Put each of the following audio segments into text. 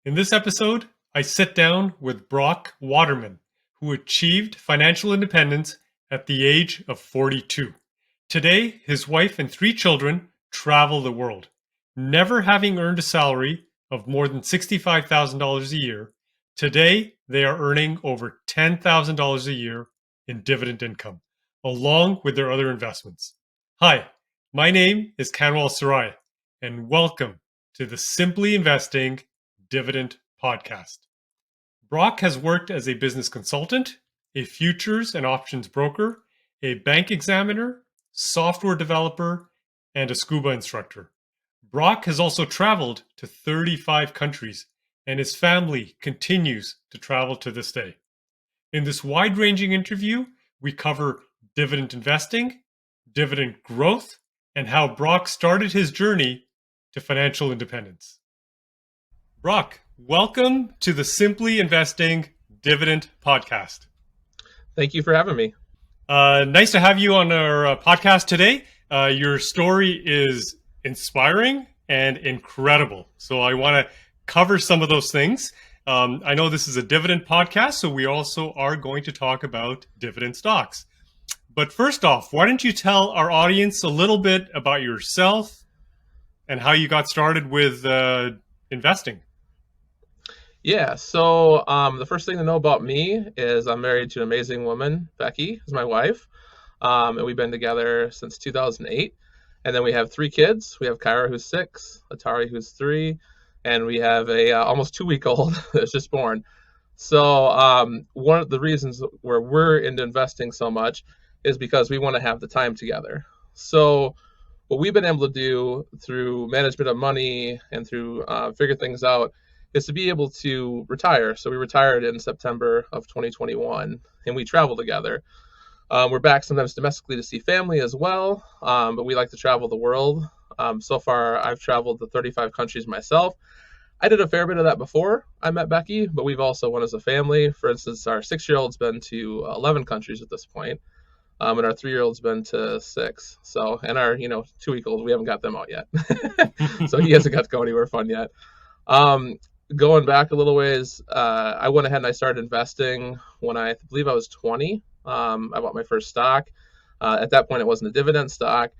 In this episode, I sit down with Brock Waterman, who achieved financial independence at the age of 42. Today, his wife and 3 children travel the world. Never having earned a salary of more than $65,000 a year, today they are earning over $10,000 a year in dividend income, along with their other investments. Hi, my name is Kanwal Sarai, and welcome to the Simply Investing Dividend Podcast. Brock has worked as a business consultant, a futures and options broker, a bank examiner, software developer, and a scuba instructor. Brock has also traveled to 35 countries, and his family continues to travel to this day. In this wide-ranging interview, we cover dividend investing, dividend growth, and how Brock started his journey to financial independence. Brock, welcome to the Simply Investing Dividend Podcast. Thank you for having me. Nice to have you on our podcast today. Your story is inspiring and incredible. So I want to cover some of those things. I know this is a dividend podcast, so we also are going to talk about dividend stocks. But first off, why don't you tell our audience a little bit about yourself and how you got started with investing? Yeah, so the first thing to know about me is I'm married to an amazing woman, Becky, who's my wife, and we've been together since 2008. And then we have 3 kids. We have Kyra, who's 6, Atari, who's 3, and we have a almost 2-week-old that's just born. So one of the reasons where we're into investing so much is because we want to have the time together. So what we've been able to do through management of money and through figure things out is to be able to retire. So we retired in September of 2021, and we travel together. We're back sometimes domestically to see family as well, but we like to travel the world. So far, I've traveled to 35 countries myself. I did a fair bit of that before I met Becky, but we've also went as a family. For instance, our 6-year-old's been to 11 countries at this point, and our 3-year-old's been to 6. So, and our 2-week-old, we haven't got them out yet, so he hasn't got to go anywhere fun yet. Going back a little ways, I went ahead and I started investing when I believe I was 20. I bought my first stock. At that point, it wasn't a dividend stock,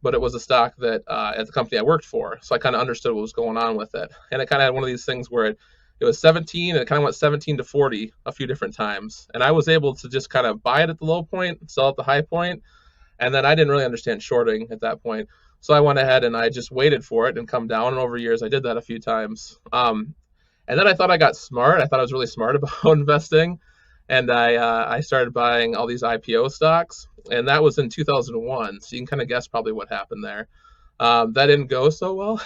but it was a stock that at the company I worked for. So I kind of understood what was going on with it. And it kind of had one of these things where it was 17, and it kind of went 17 to 40 a few different times. And I was able to just kind of buy it at the low point, sell at the high point. And then I didn't really understand shorting at that point. So I went ahead and I just waited for it and come down. And over years, I did that a few times. And then I thought I got smart. I thought I was really smart about investing. And I started buying all these IPO stocks. And that was in 2001. So you can kind of guess probably what happened there. That didn't go so well.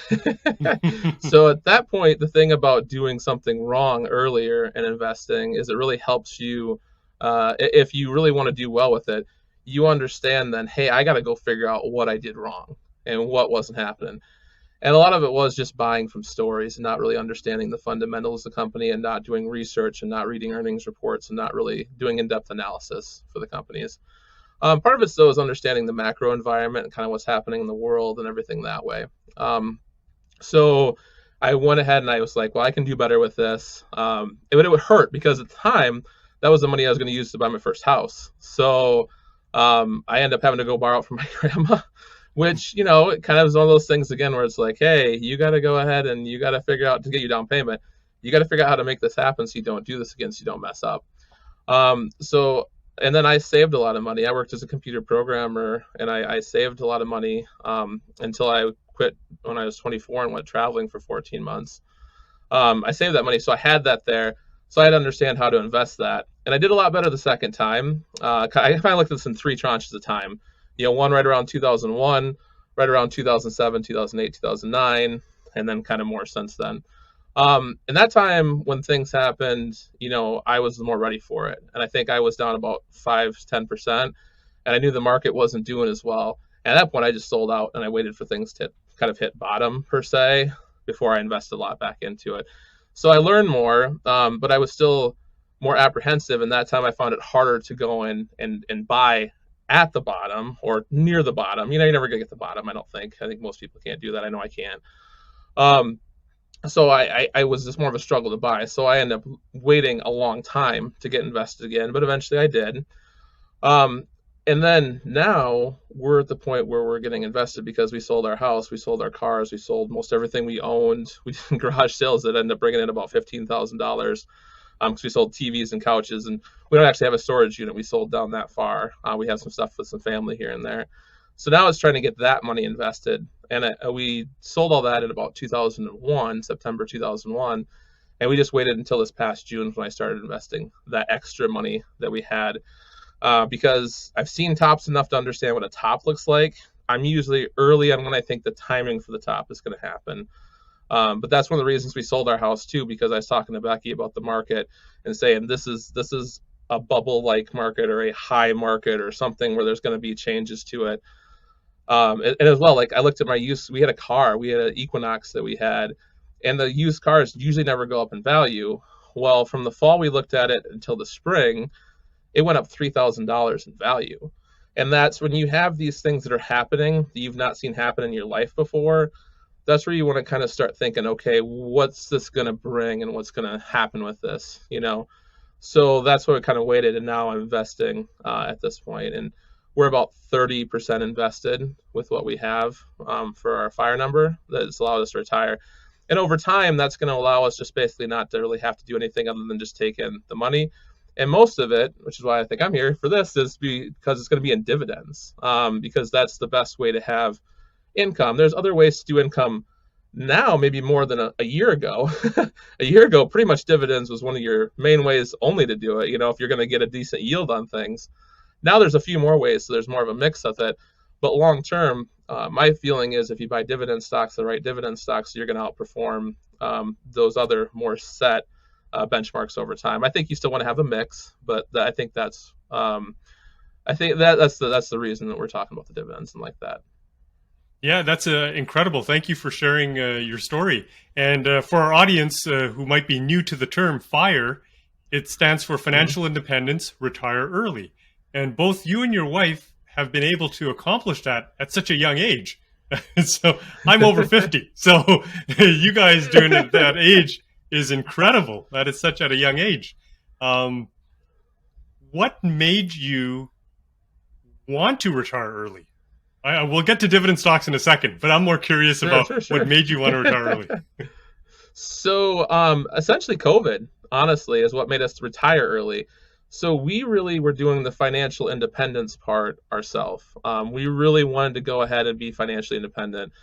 So at that point, the thing about doing something wrong earlier in investing is it really helps you. If you really want to do well with it, you understand then, hey, I got to go figure out what I did wrong and what wasn't happening. And a lot of it was just buying from stories and not really understanding the fundamentals of the company and not doing research and not reading earnings reports and not really doing in-depth analysis for the companies. Part of it, though, is understanding the macro environment and kind of what's happening in the world and everything that way. So I went ahead and I was like, well, I can do better with this. But it would hurt because at the time, that was the money I was going to use to buy my first house. So I ended up having to go borrow it from my grandma. Which, it kind of is one of those things, again, where it's like, hey, you got to go ahead and you got to figure out to get your down payment. You got to figure out how to make this happen so you don't do this again, so you don't mess up. And then I saved a lot of money. I worked as a computer programmer, and I saved a lot of money until I quit when I was 24 and went traveling for 14 months. I saved that money, so I had that there. So I had to understand how to invest that. And I did a lot better the second time. I kind of looked at this in 3 tranches of time. One right around 2001, right around 2007, 2008, 2009, and then kind of more since then. And that time when things happened, I was more ready for it. And I think I was down about 5-10%, and I knew the market wasn't doing as well. And at that point, I just sold out and I waited for things to kind of hit bottom per se before I invested a lot back into it. So I learned more, but I was still more apprehensive. And that time I found it harder to go in and buy at the bottom or near the bottom. You're never gonna get the bottom, I don't think. I think most people can't do that. I know I can't. So I was just more of a struggle to buy. So I ended up waiting a long time to get invested again, but eventually I did. Um, and then now we're at the point where we're getting invested because we sold our house, we sold our cars, we sold most everything we owned. We did garage sales that ended up bringing in about $15,000 because we sold TVs and couches, and we don't actually have a storage unit. We sold down that far. We have some stuff with some family here and there. So now it's trying to get that money invested, and we sold all that in about 2001, September 2001, and we just waited until this past June when I started investing that extra money that we had because I've seen tops enough to understand what a top looks like. I'm usually early on when I think the timing for the top is going to happen. But that's one of the reasons we sold our house too, because I was talking to Becky about the market and saying this is a bubble like market or a high market or something where there's going to be changes to it. And as well, like I looked at my used, we had a car, we had an Equinox that we had, and the used cars usually never go up in value. Well, from the fall we looked at it until the spring, it went up $3,000 in value. And that's when you have these things that are happening that you've not seen happen in your life before. That's where you want to kind of start thinking, okay, what's this going to bring and what's going to happen with this, you know? So that's why we kind of waited, and now I'm investing at this point, and we're about 30% invested with what we have for our fire number that's allowed us to retire. And over time, that's going to allow us just basically not to really have to do anything other than just take in the money. And most of it, which is why I think I'm here for this, is because it's going to be in dividends, because that's the best way to have income. There's other ways to do income now, maybe more than a year ago. A year ago, pretty much dividends was one of your main ways only to do it, you know, if you're going to get a decent yield on things. Now there's a few more ways, so there's more of a mix of it. But long term, my feeling is if you buy dividend stocks, the right dividend stocks, you're going to outperform those other more set benchmarks over time. I think you still want to have a mix, but I think that's that's the reason that we're talking about the dividends and like that. Yeah, that's incredible. Thank you for sharing your story. And for our audience who might be new to the term FIRE, it stands for Mhm. Financial Independence, Retire Early. And both you and your wife have been able to accomplish that at such a young age. So I'm over 50. So you guys doing it at that age is incredible. That is such at a young age. Um, what made you want to retire early? I will get to dividend stocks in a second, but I'm more curious Sure, about sure, what sure. made you want to retire early. So, essentially, COVID, honestly, is what made us retire early. So we really were doing the financial independence part ourselves. We really wanted to go ahead and be financially independent.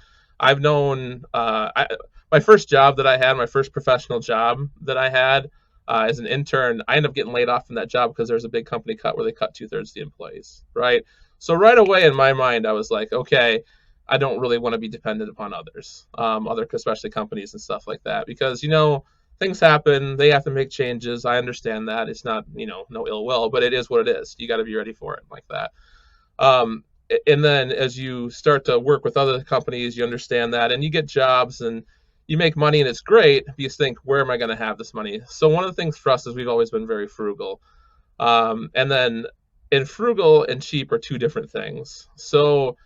I've known my first job that I had, my first professional job that I had as an intern, I ended up getting laid off from that job because there was a big company cut where they cut 2/3 of the employees, right? So right away in my mind, I was like, okay, I don't really want to be dependent upon others, other especially companies and stuff like that, because you know things happen. They have to make changes. I understand that it's not no ill will, but it is what it is. You got to be ready for it like that. Um, and then as you start to work with other companies, you understand that, and you get jobs and you make money, and it's great. But you think, where am I going to have this money? So one of the things for us is we've always been very frugal. And then, and frugal and cheap are two different things. So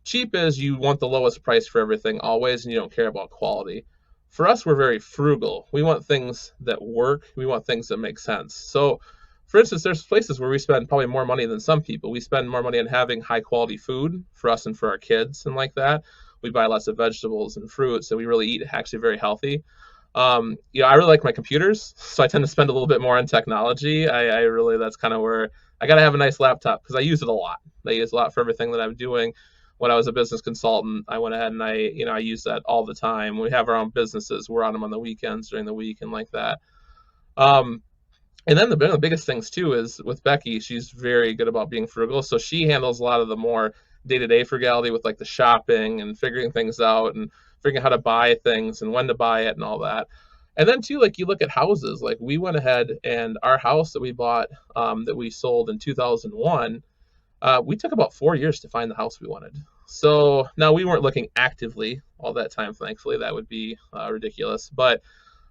cheap is you want the lowest price for everything always, and you don't care about quality. For us, we're very frugal. We want things that work. We want things that make sense. So, for instance, there's places where we spend probably more money than some people. We spend more money on having high quality food for us and for our kids and like that. We buy lots of vegetables and fruits, and we really eat actually very healthy. I really like my computers, so I tend to spend a little bit more on technology. I really, that's kind of where I got to have a nice laptop because I use it a lot. I use it a lot for everything that I'm doing. When I was a business consultant, I went ahead and I use that all the time. We have our own businesses. We're on them on the weekends during the week and like that. Um, and then the biggest things too is with Becky, she's very good about being frugal. So she handles a lot of the more day-to-day frugality with like the shopping and figuring things out and figuring out how to buy things and when to buy it and all that. And then too, like you look at houses, like we went ahead and our house that we bought, that we sold in 2001, we took about 4 years to find the house we wanted. So now we weren't looking actively all that time, thankfully. That would be ridiculous. But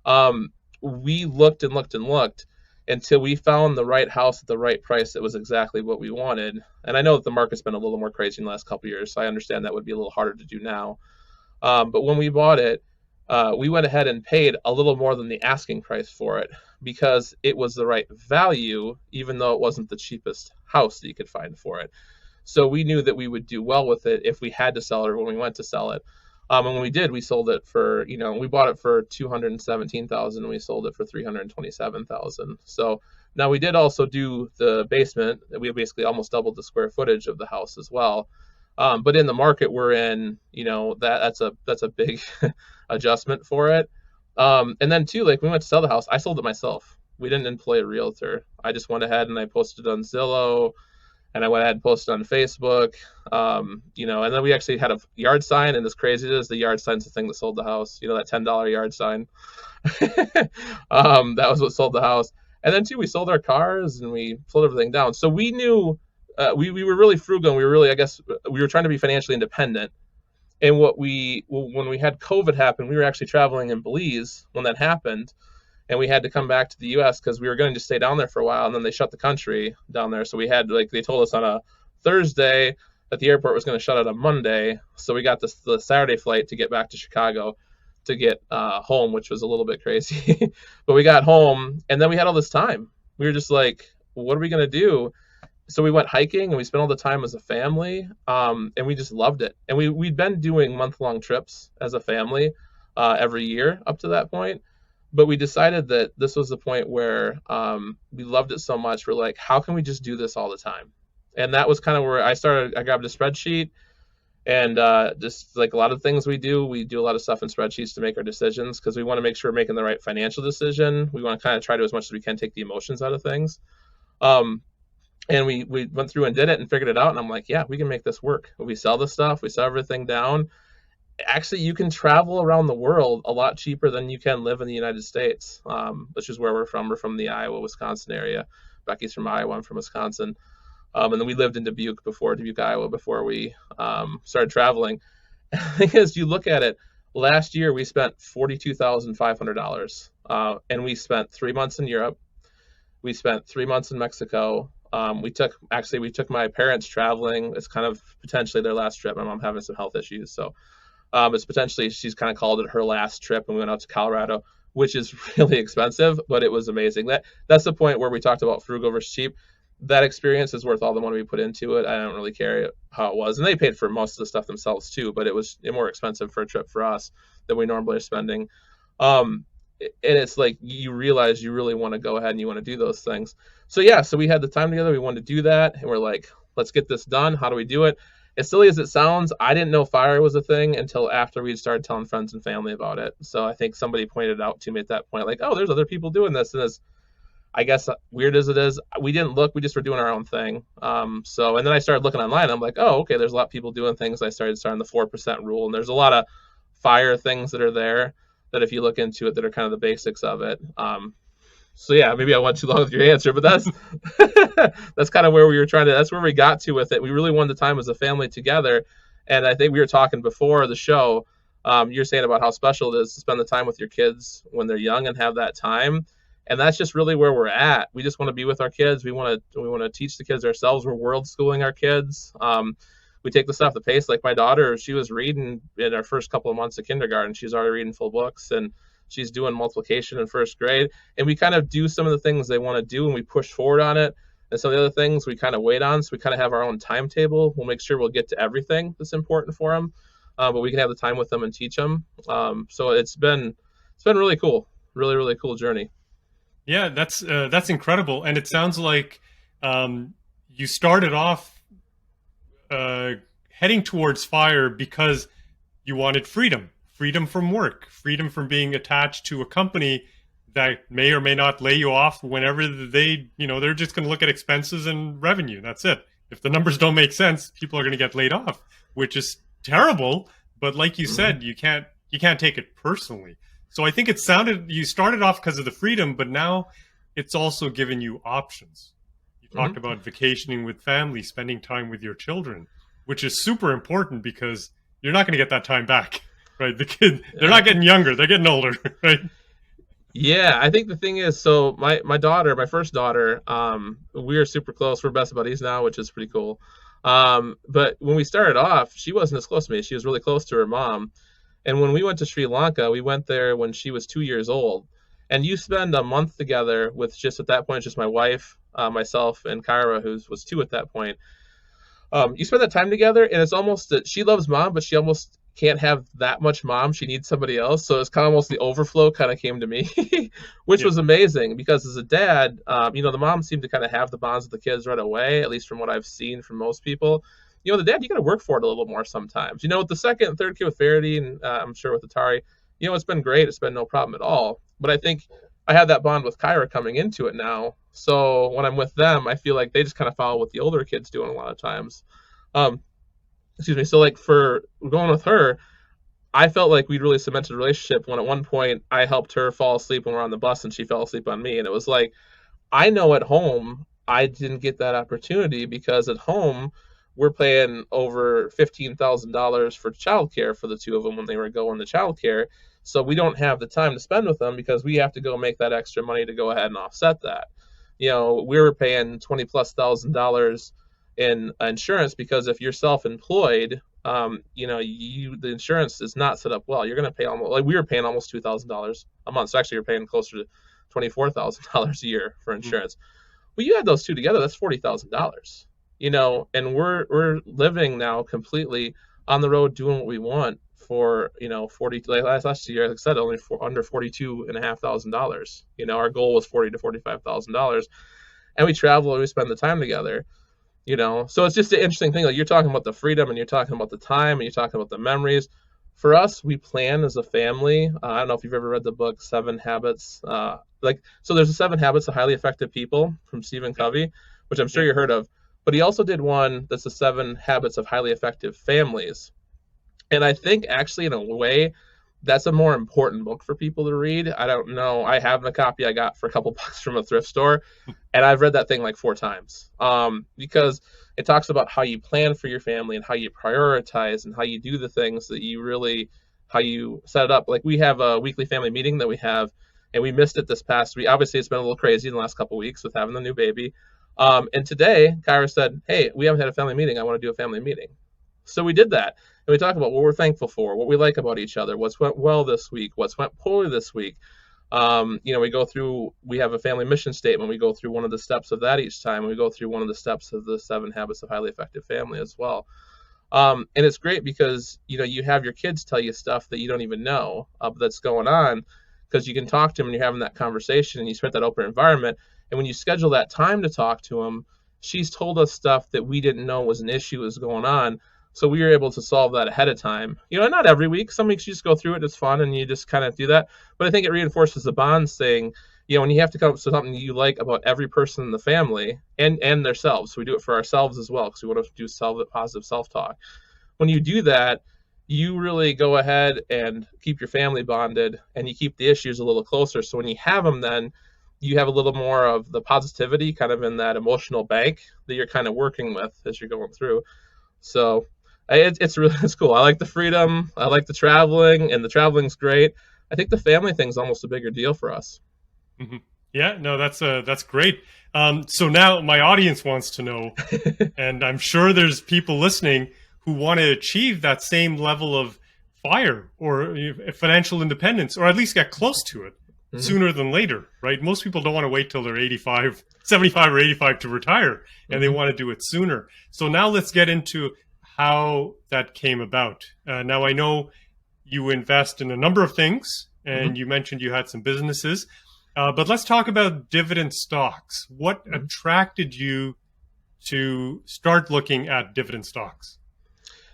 um, we looked and looked and looked until we found the right house at the right price that was exactly what we wanted. And I know that the market's been a little more crazy in the last couple of years, so I understand that would be a little harder to do now. But when we bought it, we went ahead and paid a little more than the asking price for it because it was the right value, even though it wasn't the cheapest house that you could find for it. So we knew that we would do well with it if we had to sell it or when we went to sell it. And when we did, we sold it for, we bought it for $217,000 and we sold it for $327,000. So now we did also do the basement. We basically almost doubled the square footage of the house as well. But in the market we're in, that's a big adjustment for it. And then too, like, we went to sell the house, I sold it myself. We didn't employ a realtor. I just went ahead and I posted on Zillow, and I went ahead and posted on Facebook. And then we actually had a yard sign, and as crazy as it is, the yard sign's the thing that sold the house. That $10 yard sign. That was what sold the house. And then too, we sold our cars and we sold everything down. So we knew we were really frugal, and we were really, I guess, we were trying to be financially independent. And when we had COVID happen, we were actually traveling in Belize when that happened, and we had to come back to the U.S. because we were going to stay down there for a while, and then they shut the country down there. So we had, they told us on a Thursday that the airport was going to shut out on Monday. So we got the Saturday flight to get back to Chicago to get home, which was a little bit crazy. But we got home, and then we had all this time. We were just like, what are we going to do? So we went hiking, and we spent all the time as a family, and we just loved it. And we'd been doing month-long trips as a family every year up to that point. But we decided that this was the point where we loved it so much. We're like, how can we just do this all the time? And that was kind of where I started. I grabbed a spreadsheet, and just like a lot of things we do a lot of stuff in spreadsheets to make our decisions, because we want to make sure we're making the right financial decision. We want to kind of try to, as much as we can, take the emotions out of things. And we went through and did it and figured it out. And I'm like, yeah, we can make this work. If we sell the stuff, we sell everything down. Actually, you can travel around the world a lot cheaper than you can live in the United States, which is where we're from. We're from the Iowa, Wisconsin area. Becky's from Iowa. I'm from Wisconsin. And then we lived in Dubuque, Iowa, before we started traveling. As you look at it, last year we spent $42,500. And we spent 3 months in Europe. We spent 3 months in Mexico. We took my parents traveling. It's kind of potentially their last trip. My mom having some health issues, so it's potentially, she's kind of called it her last trip. And we went out to Colorado, which is really expensive, but it was amazing. That's the point where we talked about frugal versus cheap. That experience is worth all the money we put into it. I don't really care how it was, and they paid for most of the stuff themselves too. But it was more expensive for a trip for us than we normally are spending. And it's like, you realize you really want to go ahead and you want to do those things. So yeah, so we had the time together. We wanted to do that, and we're like, let's get this done. How do we do it? As silly as it sounds, I didn't know fire was a thing until after we started telling friends and family about it. So I think somebody pointed out to me at that point, like, oh, there's other people doing this. And as, I guess, weird as it is, we didn't look. We just were doing our own thing. And then I started looking online. I'm like, oh, okay, there's a lot of people doing things. I started the 4% rule, and there's a lot of fire things that are there that if you look into it, that are kind of the basics of it. So yeah, maybe I went too long with your answer, but that's that's kind of where we were that's where we got to with it. We really wanted the time as a family together. And I think we were talking before the show, you're saying about how special it is to spend the time with your kids when they're young and have that time. And that's just really where we're at. We just want to be with our kids. We want to teach the kids ourselves. We're world schooling our kids. We take the stuff at the pace. Like my daughter, she was reading in her first couple of months of kindergarten. She's already reading full books, and she's doing multiplication in first grade. And we kind of do some of the things they want to do, and we push forward on it. And some of the other things we kind of wait on. So we kind of have our own timetable. We'll make sure we'll get to everything that's important for them, but we can have the time with them and teach them. So it's been really cool, really, really cool journey. Yeah, that's incredible. And it sounds like you started off heading towards fire because you wanted freedom from work, freedom from being attached to a company that may or may not lay you off whenever they're just going to look at expenses and revenue. That's it. If the numbers don't make sense, people are going to get laid off, which is terrible. But like you said, you can't take it personally. So I think you started off because of the freedom, but now it's also given you options. You talked about vacationing with family, spending time with your children, which is super important because you're not going to get that time back, right? The kid, they're not getting younger, they're getting older, right? Yeah, I think the thing is, so my daughter, my first daughter, we are super close. We're best buddies now, which is pretty cool. But when we started off, she wasn't as close to me. She was really close to her mom. And when we went to Sri Lanka, we went there when she was 2 years old. And you spend a month together with just at that point, just my wife, myself, and Kyra, who was 2 at that point. You spend that time together, and it's almost that she loves mom, but she almost can't have that much mom. She needs somebody else. So it's kind of almost the overflow kind of came to me, which Yeah. was amazing because as a dad, the mom seemed to kind of have the bonds with the kids right away, at least from what I've seen from most people. The dad, you got to work for it a little more sometimes. With the second and third kid with Verity, and I'm sure with Atari, it's been great. It's been no problem at all. But I think I had that bond with Kyra coming into it now. So when I'm with them, I feel like they just kind of follow what the older kids doing a lot of times. Um, Excuse me. So like for going with her, I felt like we'd really cemented a relationship when at one point I helped her fall asleep when we were on the bus and she fell asleep on me. And it was like, I know at home I didn't get that opportunity because at home we're paying over $15,000 for childcare for the two of them when they were going to childcare. So we don't have the time to spend with them because we have to go make that extra money to go ahead and offset that. We were paying 20 plus $1,000 in insurance because if you're self-employed, the insurance is not set up well. You're going to pay almost like we were paying almost $2,000 a month. So actually, you're paying closer to $24,000 a year for insurance. Well, you add those two together, that's $40,000. And we're living now completely on the road doing what we want for 40 like last year, like I said, only under $42,500. Our goal was $40,000 to $45,000, and we travel and we spend the time together. So it's just an interesting thing. Like you're talking about the freedom and you're talking about the time and you're talking about the memories. For us, we plan as a family. I don't know if you've ever read the book 7 Habits. So there's the 7 Habits of Highly Effective People from Stephen Covey, which I'm sure you heard of. But he also did one that's the 7 Habits of Highly Effective Families. And I think actually in a way, that's a more important book for people to read. I don't know. I have a copy I got for a couple bucks from a thrift store, and I've read that thing like 4 times because it talks about how you plan for your family and how you prioritize and how you do the things that how you set it up. Like we have a weekly family meeting that we have, and we missed it this past week. Obviously, it's been a little crazy in the last couple of weeks with having the new baby. And today, Kyra said, "Hey, we haven't had a family meeting. I want to do a family meeting." So we did that. And we talk about what we're thankful for, what we like about each other, what's went well this week, what's went poorly this week. We have a family mission statement. We go through one of the steps of that each time. We go through one of the steps of the 7 Habits of Highly Effective Family as well. And it's great because, you have your kids tell you stuff that you don't even know that's going on because you can talk to them and you're having that conversation and you spent that open environment. And when you schedule that time to talk to them, she's told us stuff that we didn't know was an issue was going on. So we were able to solve that ahead of time. Not every week. Some weeks you just go through it. It's fun and you just kind of do that. But I think it reinforces the bond saying, when you have to come up with something you like about every person in the family and themselves. So we do it for ourselves as well because we want to do positive self-talk. When you do that, you really go ahead and keep your family bonded and you keep the issues a little closer. So when you have them, then you have a little more of the positivity kind of in that emotional bank that you're kind of working with as you're going through. So it's cool. I like the freedom. I like the traveling, and the traveling's great. I think the family thing's almost a bigger deal for us. Mm-hmm. Yeah, no, that's great. So now my audience wants to know, and I'm sure there's people listening who want to achieve that same level of fire or financial independence, or at least get close to it sooner than later, right? Most people don't want to wait till they're 75 or 85 to retire, and they want to do it sooner. So now let's get into how that came about. Now I know you invest in a number of things, and you mentioned you had some businesses, but let's talk about dividend stocks. What attracted you to start looking at dividend stocks?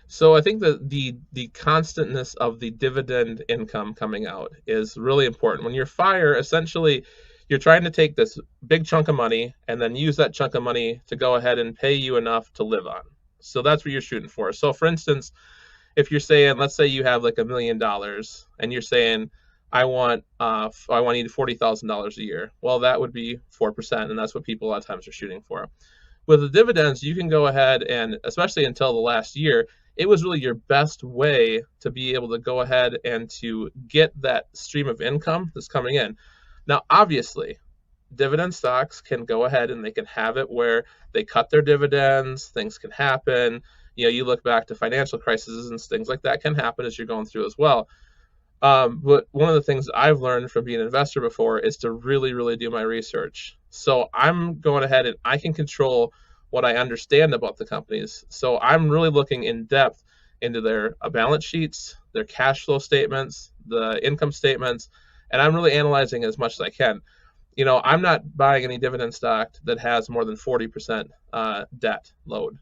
So I think that the constantness of the dividend income coming out is really important. When you're FIRE, essentially you're trying to take this big chunk of money and then use that chunk of money to go ahead and pay you enough to live on. So that's what you're shooting for. So for instance, if you're saying, let's say you have like $1 million and you're saying, I want to need $40,000 a year. Well, that would be 4%. And that's what people a lot of times are shooting for. With the dividends, you can go ahead and, especially until the last year, it was really your best way to be able to go ahead and to get that stream of income that's coming in. Now, obviously, dividend stocks can go ahead and they can have it where they cut their dividends, things can happen. You look back to financial crises and things like that can happen as you're going through as well. But one of the things that I've learned from being an investor before is to really, really do my research. So I'm going ahead and I can control what I understand about the companies. So I'm really looking in depth into their balance sheets, their cash flow statements, the income statements, and I'm really analyzing as much as I can. I'm not buying any dividend stock that has more than 40% debt load.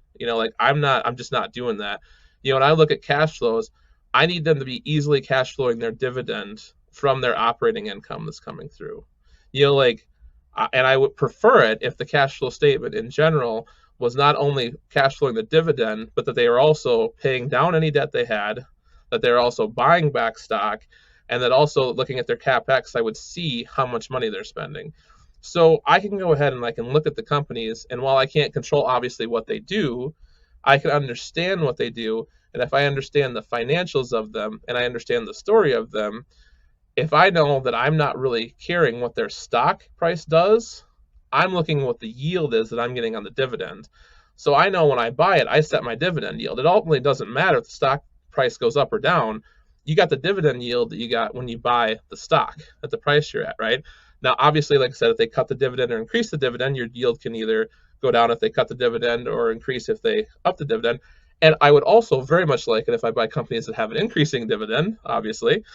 I'm just not doing that. When I look at cash flows, I need them to be easily cash flowing their dividend from their operating income that's coming through. And I would prefer it if the cash flow statement in general was not only cash flowing the dividend, but that they are also paying down any debt they had, that they're also buying back stock, and that also looking at their CapEx, I would see how much money they're spending. So I can go ahead and I can look at the companies, and while I can't control obviously what they do, I can understand what they do. And if I understand the financials of them and I understand the story of them, if I know that I'm not really caring what their stock price does, I'm looking at what the yield is that I'm getting on the dividend. So I know when I buy it, I set my dividend yield. It ultimately doesn't matter if the stock price goes up or down. You got the dividend yield that you got when you buy the stock at the price you're at, right? Now, obviously, like I said, if they cut the dividend or increase the dividend, your yield can either go down if they cut the dividend or increase if they up the dividend. And I would also very much like it if I buy companies that have an increasing dividend, obviously.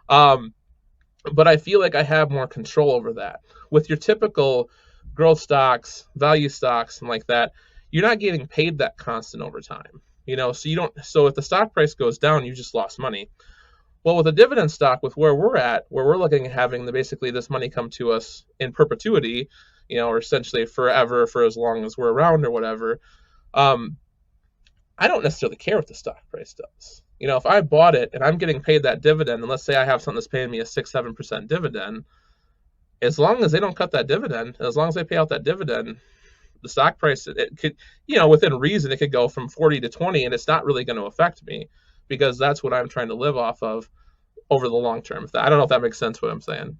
But I feel like I have more control over that. With your typical growth stocks, value stocks, and like that, you're not getting paid that constant over time. So if the stock price goes down, you just lost money. Well, with a dividend stock, with where we're at, where we're looking at having basically this money come to us in perpetuity, or essentially forever for as long as we're around or whatever, I don't necessarily care what the stock price does. If I bought it and I'm getting paid that dividend, and let's say I have something that's paying me a 6-7% dividend, as long as they don't cut that dividend, as long as they pay out that dividend, the stock price, it could, within reason, it could go from 40 to 20, and it's not really going to affect me because that's what I'm trying to live off of over the long term. I don't know if that makes sense what I'm saying.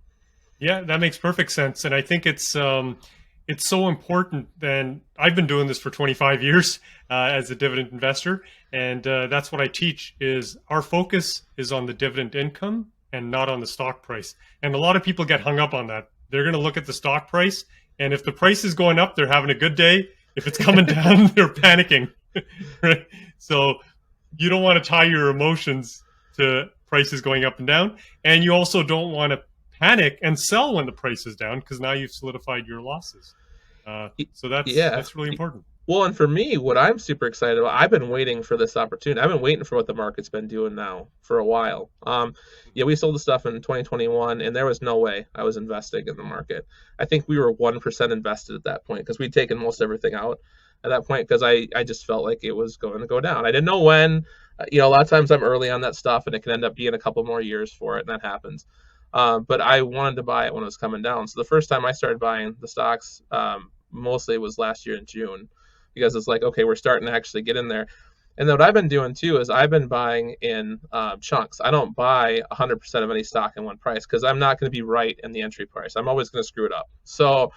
Yeah, that makes perfect sense, and I think it's so important. And I've been doing this for 25 years as a dividend investor, and that's what I teach. Is our focus is on the dividend income and not on the stock price. And a lot of people get hung up on that. They're going to look at the stock price, and if the price is going up, they're having a good day. If it's coming down, they're panicking. Right? So you don't want to tie your emotions to prices going up and down, and you also don't want to panic and sell when the price is down because now you've solidified your losses. So that's really important. Well, and for me, what I'm super excited about, I've been waiting for this opportunity. I've been waiting for what the market's been doing now for a while. We sold the stuff in 2021, and there was no way I was investing in the market. I think we were 1% invested at that point because we'd taken most everything out at that point because I just felt like it was going to go down. I didn't know when. A lot of times I'm early on that stuff, and it can end up being a couple more years for it, and that happens. But I wanted to buy it when it was coming down. So the first time I started buying the stocks, mostly it was last year in June, because it's like, okay, we're starting to actually get in there. And then what I've been doing too is I've been buying in chunks. I don't buy 100% of any stock in one price because I'm not going to be right in the entry price. I'm always going to screw it up. So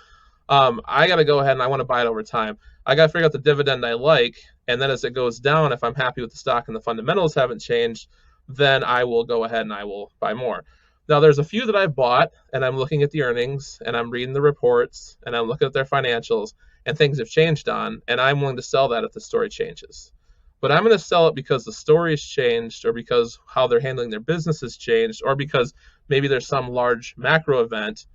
I got to go ahead and I want to buy it over time. I got to figure out the dividend I like. And then as it goes down, if I'm happy with the stock and the fundamentals haven't changed, then I will go ahead and I will buy more. Now, there's a few that I've bought, and I'm looking at the earnings, and I'm reading the reports, and I'm looking at their financials, and things have changed on, and I'm willing to sell that if the story changes. But I'm going to sell it because the story's changed, or because how they're handling their business has changed, or because maybe there's some large macro event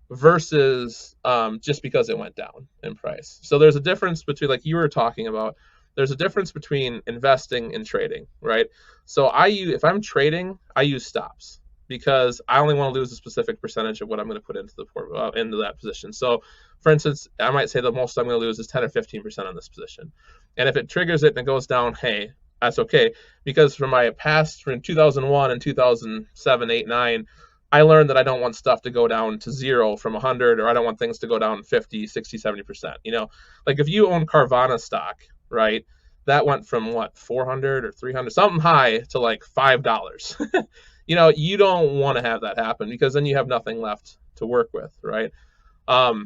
versus just because it went down in price. So there's a difference between, like you were talking about, there's a difference between investing and trading, right? So if I'm trading, I use stops, because I only want to lose a specific percentage of what I'm going to put into into that position. So, for instance, I might say the most I'm going to lose is 10 or 15% on this position. And if it triggers it and it goes down, hey, that's okay. Because from my past, from 2001 and 2007, 8, 9, I learned that I don't want stuff to go down to zero from 100, or I don't want things to go down 50, 60, 70%. Like if you own Carvana stock, right, that went from what, 400 or 300, something high, to like $5. You don't want to have that happen because then you have nothing left to work with, right? But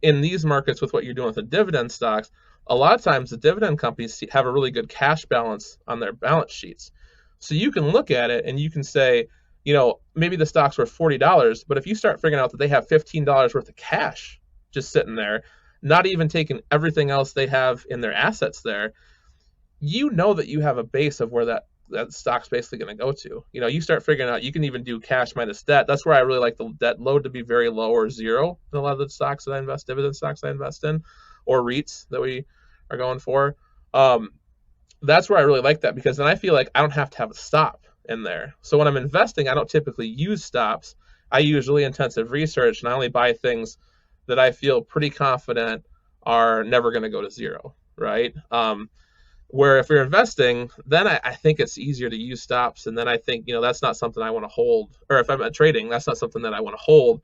in these markets with what you're doing with the dividend stocks, a lot of times the dividend companies have a really good cash balance on their balance sheets. So you can look at it and you can say, maybe the stock's worth $40, but if you start figuring out that they have $15 worth of cash just sitting there, not even taking everything else they have in their assets there, that you have a base of where that stock's basically going to go to. You start figuring out you can even do cash minus debt. That's where I really like the debt load to be very low or zero in a lot of the stocks that I invest, dividend stocks I invest in, or REITs that we are going for. That's where I really like that, because then I feel like I don't have to have a stop in there. So when I'm investing, I don't typically use stops. I use really intensive research, and I only buy things that I feel pretty confident are never going to go to zero, right? Where if you're investing, then I think it's easier to use stops. And then I think, that's not something I want to hold. Or if I'm at trading, that's not something that I want to hold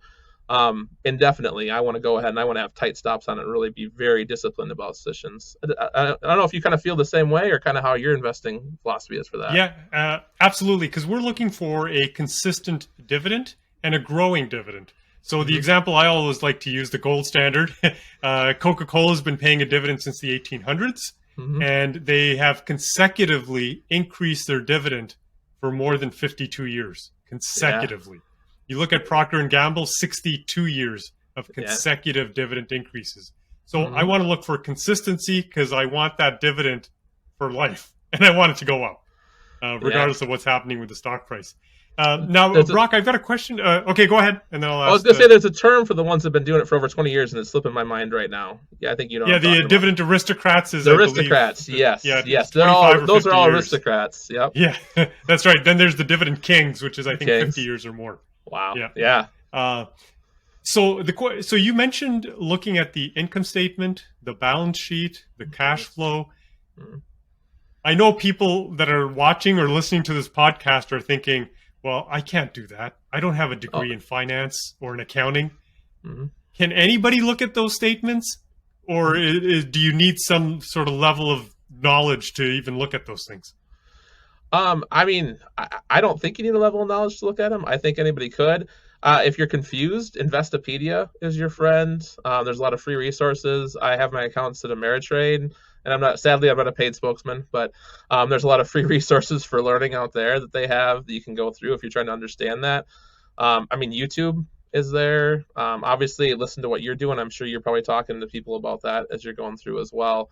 indefinitely. I want to go ahead and I want to have tight stops on it and really be very disciplined about positions. I don't know if you kind of feel the same way, or kind of how your investing philosophy is for that. Yeah, absolutely. Because we're looking for a consistent dividend and a growing dividend. So the example I always like to use, the gold standard, Coca-Cola has been paying a dividend since the 1800s. And they have consecutively increased their dividend for more than 52 years consecutively. Yeah. You look at Procter & Gamble, 62 years of consecutive dividend increases. So I want to look for consistency, because I want that dividend for life, and I want it to go up, regardless of what's happening with the stock price. Now, Brock, I've got a question. Okay, go ahead, and then I'll ask. I was going to say there's a term for the ones that have been doing it for over 20 years, and it's slipping my mind right now. Yeah, I think you know. Yeah, the dividend aristocrats is the aristocrats. Yes, yes, those are all aristocrats. Yep. Yeah, that's right. Then there's the dividend kings, which is I think 50 years or more. Wow. Yeah. So you mentioned looking at the income statement, the balance sheet, the cash flow. I know people that are watching or listening to this podcast are thinking, well, I can't do that. I don't have a degree in finance or in accounting. Can anybody look at those statements? Or do you need some sort of level of knowledge to even look at those things? I mean, I don't think you need a level of knowledge to look at them. I think anybody could. If you're confused, Investopedia is your friend. There's a lot of free resources. I have my accounts at Ameritrade. And I'm not a paid spokesman, but there's a lot of free resources for learning out there that they have that you can go through if you're trying to understand that. YouTube is there. Obviously, listen to what you're doing. I'm sure you're probably talking to people about that as you're going through as well.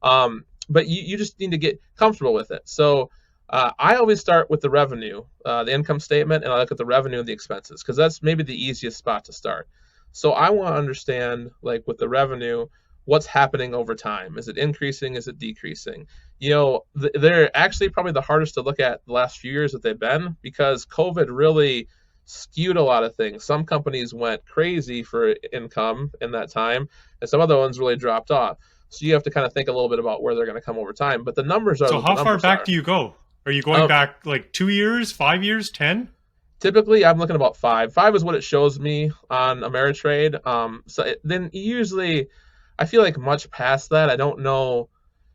But you just need to get comfortable with it. So I always start with the revenue, the income statement, and I look at the revenue and the expenses, because that's maybe the easiest spot to start. So I want to understand, like with the revenue, what's happening over time. Is it increasing? Is it decreasing? They're actually probably the hardest to look at the last few years that they've been, because COVID really skewed a lot of things. Some companies went crazy for income in that time, and some other ones really dropped off. So you have to kind of think a little bit about where they're going to come over time. But the numbers are. So how far back do you go? Are you going back like 2 years, 5 years, 10? Typically, I'm looking about 5. 5 is what it shows me on Ameritrade. Then usually, I feel like much past that, I don't know.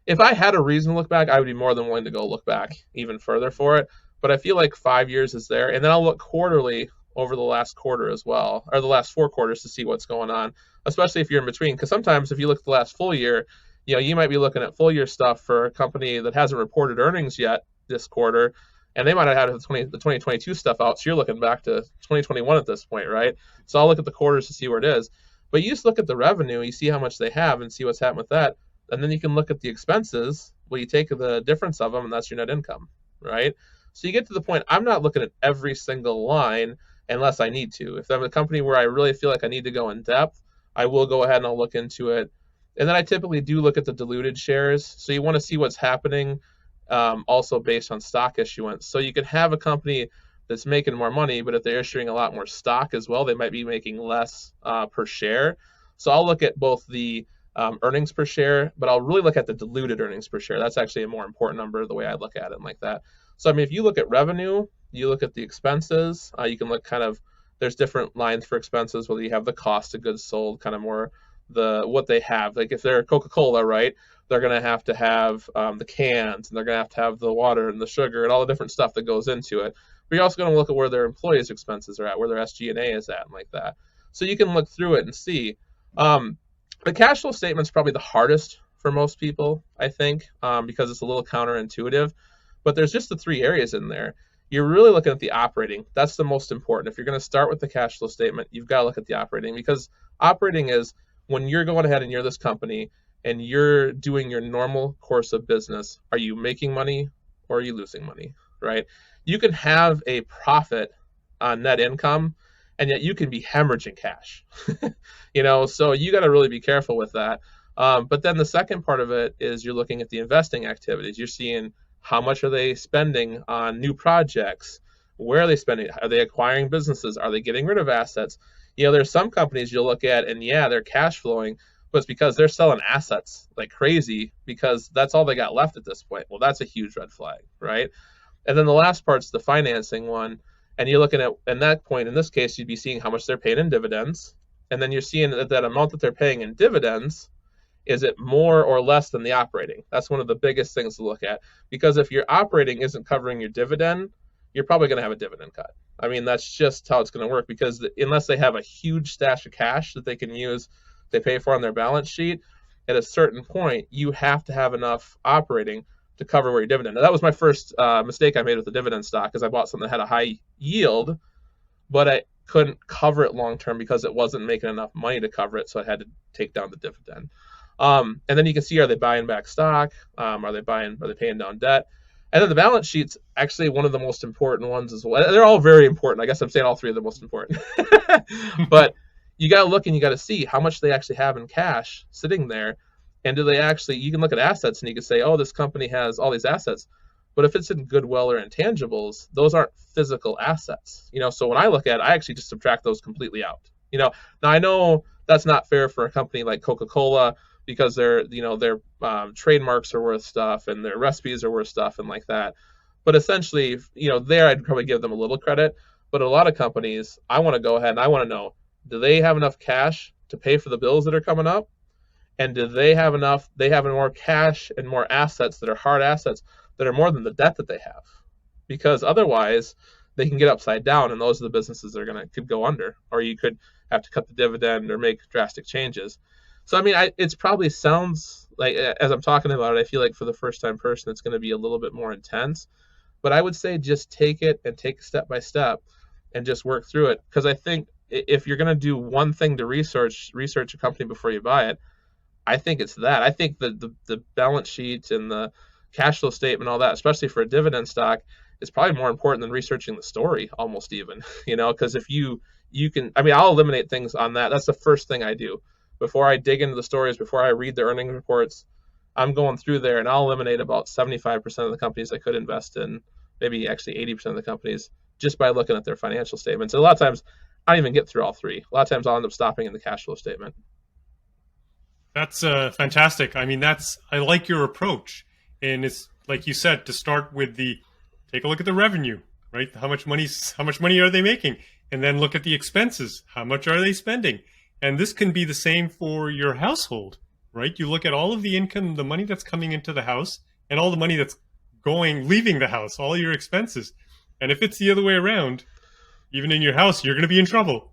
If I had a reason to look back, I would be more than willing to go look back even further for it. But I feel like 5 years is there. And then I'll look quarterly over the last quarter as well, or the last 4 quarters, to see what's going on, especially if you're in between. Because sometimes if you look at the last full year, you might be looking at full year stuff for a company that hasn't reported earnings yet this quarter, and they might have had the 2022 stuff out. So you're looking back to 2021 at this point, right? So I'll look at the quarters to see where it is. But you just look at the revenue, you see how much they have and see what's happened with that. And then you can look at the expenses. Well, you take the difference of them, and that's your net income, right? So you get to the point, I'm not looking at every single line unless I need to. If I'm a company where I really feel like I need to go in depth, I will go ahead and I'll look into it. And then I typically do look at the diluted shares. So you want to see what's happening also based on stock issuance. So you could have a company that's making more money, but if they're issuing a lot more stock as well, they might be making less per share. So I'll look at both the earnings per share, but I'll really look at the diluted earnings per share. That's actually a more important number the way I look at it like that. So, if you look at revenue, you look at the expenses, you can look there's different lines for expenses, whether you have the cost of goods sold, kind of more what they have. Like if they're Coca-Cola, right, they're going to have the cans, and they're going to have the water and the sugar and all the different stuff that goes into it. But you're also going to look at where their employees' expenses are at, where their SG&A is at, and like that. So you can look through it and see. The cash flow statement is probably the hardest for most people, I think, because it's a little counterintuitive. But there's just the three areas in there. You're really looking at the operating. That's the most important. If you're going to start with the cash flow statement, you've got to look at the operating, because operating is when you're going ahead and you're this company and you're doing your normal course of business. Are you making money or are you losing money, right? You can have a profit on net income, and yet you can be hemorrhaging cash. So you got to really be careful with that. But then the second part of it is you're looking at the investing activities. You're seeing how much are they spending on new projects? Where are they spending? Are they acquiring businesses? Are they getting rid of assets? There's some companies you'll look at and they're cash flowing, but it's because they're selling assets like crazy because that's all they got left at this point. Well, that's a huge red flag, right? And then the last part's the financing one. And you're looking at that point, in this case, you'd be seeing how much they're paying in dividends. And then you're seeing that amount that they're paying in dividends, is it more or less than the operating? That's one of the biggest things to look at. Because if your operating isn't covering your dividend, you're probably going to have a dividend cut. I mean, that's just how it's going to work, because unless they have a huge stash of cash that they can use, they pay for on their balance sheet, at a certain point, you have to have enough operating to cover your dividend. Now, that was my first mistake I made with the dividend stock, because I bought something that had a high yield, but I couldn't cover it long term because it wasn't making enough money to cover it, so I had to take down the dividend. And then you can see, are they buying back stock? Are they paying down debt? And then the balance sheet's actually one of the most important ones as well. They're all very important. I guess I'm saying all three are the most important. But you got to look and you got to see how much they actually have in cash sitting there. And do they actually, you can look at assets and you can say, oh, this company has all these assets. But if it's in goodwill or intangibles, those aren't physical assets. So when I look at it, I actually just subtract those completely out. Now I know that's not fair for a company like Coca-Cola, because their trademarks are worth stuff and their recipes are worth stuff and like that. But essentially, there I'd probably give them a little credit. But a lot of companies, I want to go ahead and I want to know, do they have enough cash to pay for the bills that are coming up? And do they have more cash and more assets that are hard assets that are more than the debt that they have? Because otherwise they can get upside down, and those are the businesses that could go under, or you could have to cut the dividend or make drastic changes. So, I mean, it's probably sounds like, as I'm talking about it, I feel like for the first time person, it's going to be a little bit more intense. But I would say just take it and take step by step and just work through it. Because I think if you're going to do one thing to research a company before you buy it, I think it's that. I think the balance sheet and the cash flow statement, all that, especially for a dividend stock, is probably more important than researching the story, almost even. Because if you can, I mean, I'll eliminate things on that. That's the first thing I do. Before I dig into the stories, before I read the earnings reports, I'm going through there and I'll eliminate about 75% of the companies I could invest in, maybe actually 80% of the companies, just by looking at their financial statements. And a lot of times, I don't even get through all three. A lot of times I'll end up stopping in the cash flow statement. That's fantastic. I mean, I like your approach. And it's like you said, to start with take a look at the revenue, right? How much money are they making? And then look at the expenses. How much are they spending? And this can be the same for your household, right? You look at all of the income, the money that's coming into the house, and all the money that's leaving the house, all your expenses. And if it's the other way around, even in your house, you're going to be in trouble.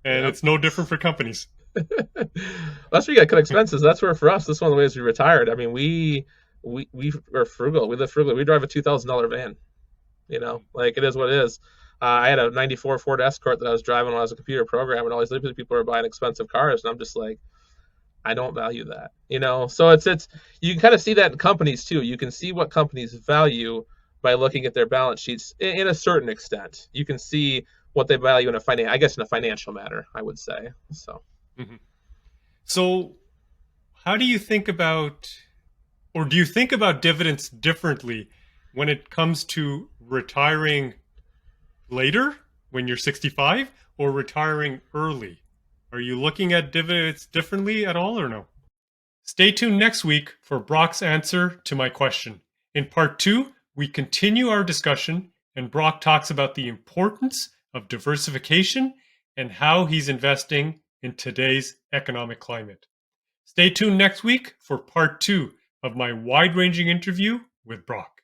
And It's no different for companies. That's where you got to cut expenses. That's where, for us, this is one of the ways we retired. I mean, we are frugal. We live frugal. We drive a $2,000 van. Like, it is what it is. I had a 94 Ford Escort that I was driving when I was a computer programmer, and all these other people are buying expensive cars, and I'm just like, I don't value that. So it's you can kind of see that in companies too. You can see what companies value by looking at their balance sheets in a certain extent. You can see what they value in a financial matter, I would say. So. Mm-hmm. So how do you think about, or do you think about dividends differently when it comes to retiring later when you're 65 or retiring early? Are you looking at dividends differently at all or no? Stay tuned next week for Brock's answer to my question. In part 2, we continue our discussion and Brock talks about the importance of diversification and how he's investing in today's economic climate. Stay tuned next week for part 2 of my wide-ranging interview with Brock.